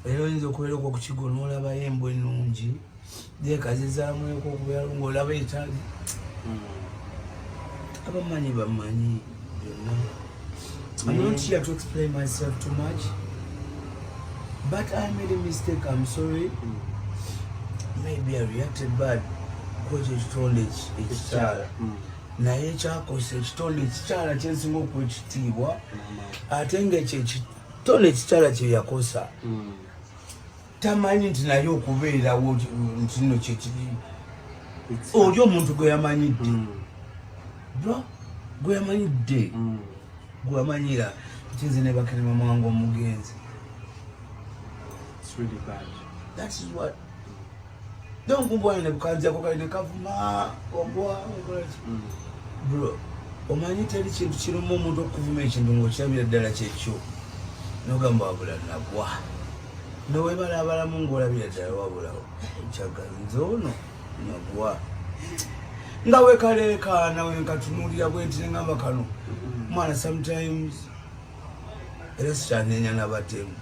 era oyinza okubeera okwo ku kigo n'olabayo embwa ennungi gyekazizaamueko okubeera ng'olaba etali abamanyi bamanyi byonna. I'm not here to explain myself too much, but I made a mistake. I'm sorry. Maybe I reacted bad because ekitonde ekikyala naye ekyakosa ekitonde ekikyala kyensinga okwekitiibwa ate ng'ekyo ekitonde ekikyala kye yakosa tamanyi nti naye okubeerawo nti nno kyekiri oli omuntu gwe yamanyidde bro gwe yamanyidde gwe yamanyira nti nze ne Bakerema Mwango omugenzi. That is what don't go in the bukanza ko kali kavuma ogwa bro omanyi teri kintu kirimo omuntu okuvuma ekintu ng'okyabira ddala kyekyo n'ogamba wabula nagwa nowebala abalamu ng'olabira ddala wabulawo ekyaganza ono nagwa nga wekalekaana wenkatunuulira bwe nti neŋŋamba kano mwana sometimes era sikyanenya n'abatemu.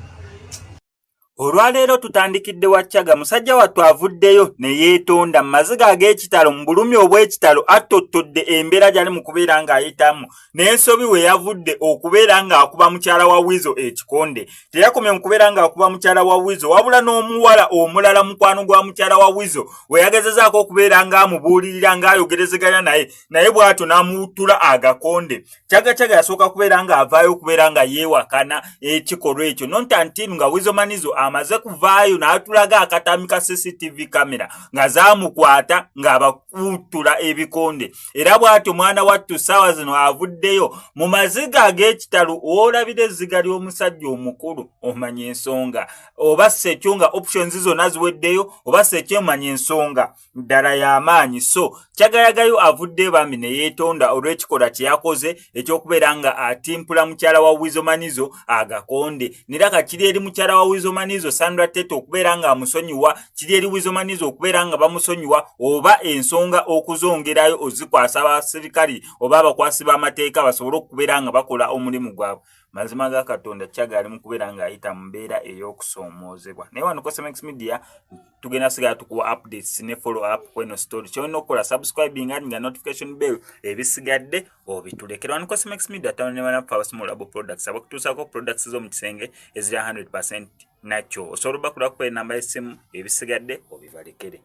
Olwaleero tutandikidde Wachaga musajja wattu avuddeyo ne yeetonda mu maziga ag'ekitalo mu bulumi obw'ekitalo attottodde embeera gy'ali mu kubeera ng'ayitamu n'ensobi we yavudde okubeera ng'akuba mukyala wa Wizo ekikonde. Teyakomye mu kubeera ng'akuba mukyala wa Wizo wabula n'omuwala omulala mukwano gwa mukyala wa Wizo we yagezezaako okubeera ng'amubuulirira ng'ayogerezeganya naye bw'atyo n'amuwuttula agakonde. Chaga yasooka kubeera ng'avaayo okubeera nga yeewakana ekikolwa ekyo nontantinu nga Wizo Manizo amaze kuvaayo n'atulaga akatami ka CCTV kamera nga zaamukwata ng'abakuutula ebikonde. Era bw'atyo mwana wattu ssaawa zino avuddeyo mu maziga ag'ekitalo olabira ezziga ly'omusajja omukulu omanya ensonga oba ssekyo nga options zonna ziweddeyo oba ssekyo omanya ensonga ddala y'amaanyi. So Kyagayagayo avudde bambi ne yeetonda olw'ekikola kye yakoze ekyokubeera nga atimpula mukyala wa Wizo Manizo agakonde. Nera kakiri eri mukyala wa Wizo Manizo Sandra Tete okubeera nga amusonyiwa, kiri eri Wizo Manizo okubeera nga bamusonyiwa oba ensonga okuzongerayo ozikwasa abasirikali oba abakwasi b'amateeka basobole okubeera nga bakola omulimu gwabwe. Mazima ga Katonda Kyaga ali mu kubeera ng'ayita mu mbeera ey'okusoomoozebwa. Naye wano Cosmax Media tugenda sigala tukuwa updates ne follow up kweno story. Kyolina okukola subscribing nga notification bell ebisigadde obitulekera. Wano Cosmax Media tamanebana fa small labo products abakutuusaako products z'omu kisenge ezira 100% nakyo. Osobola bakula ku namba y'essimu ebisigadde obibalekere.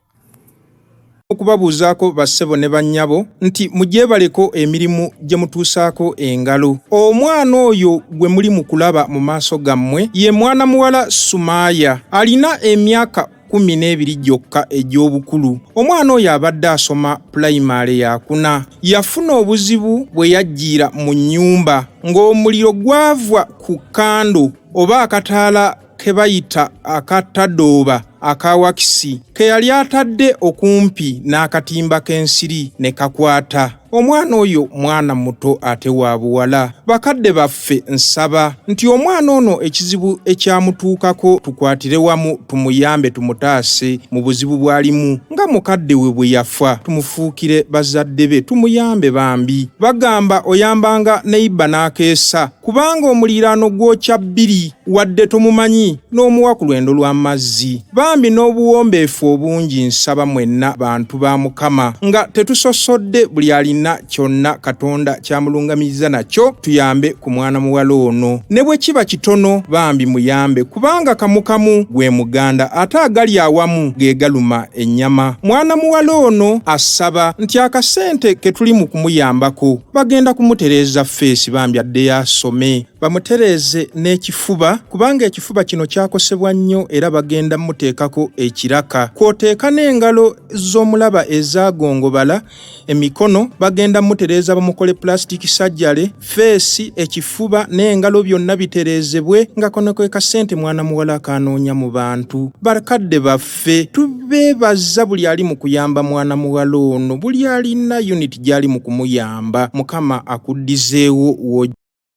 Okubabuuzaako bassebo ne bannyabo nti mugyebaleko emirimu gye mutuusaako engalo. Omwana oyo gwe muli mu kulaba mu maaso gammwe ye mwana muwala Sumaaya alina emyaka 12 gyokka egy'obukulu. Omwana oyo abadde asoma pulayimale yakuna. Yafuna obuzibu bwe yajjiira mu nnyumba ng'omuliro gwava ku kando oba akataala ke bayita akatadooba akawakisi ke yali atadde okumpi n'akatimba k'ensiri ne kakwata. Omwana oyo mwana muto ate wa buwala. Bakadde baffe nsaba nti omwana ono ekizibu ekyamutuukako tukwatire wamu tumuyambe tumutaase mu buzibu bwalimu nga mukadde we bwe yafa tumufuukire bazadde be tumuyambe bambi. Bagamba oyambanga neiba n'akeesa kubanga omuliraano gwokya bbiri wadde tumumanyi n'omuwa ku lwendo lw'amazzi. Bambi n'obuwombeefu obungi nsaba mwenna bantu ba Mukama nga tetusosodde buli alina kyonna Katonda kyamulungamiriza nakyo tuyambe ku mwana muwala ono. Ne bwe kiba kitono bambi muyambe kubanga kamukamu gwe muganda ate agali awamu ge galuma ennyama. Mwana muwala ono asaba nti akasente ke tuli mu kumuyambako bagenda kumutereeza feesi bambi addeyo asome bamutereeze n'ekifuba kubanga ekifuba kino kyakosebwa nnyo era bagenda muteekako ekiraka kwoteeka n'engalo z'omulaba ezagongobala emikono bagenda mutereeza bamukole plastic surgery feesi ekifuba n'engalo byonna bitereezebwe nga kono kwe kasente mwana muwala akanoonya mu bantu. Bakadde baffe tubeebaza buli ali mu kuyamba mwana muwala ono buli alina unit gy'ali mu kumuyamba. Mukama akuddizeewo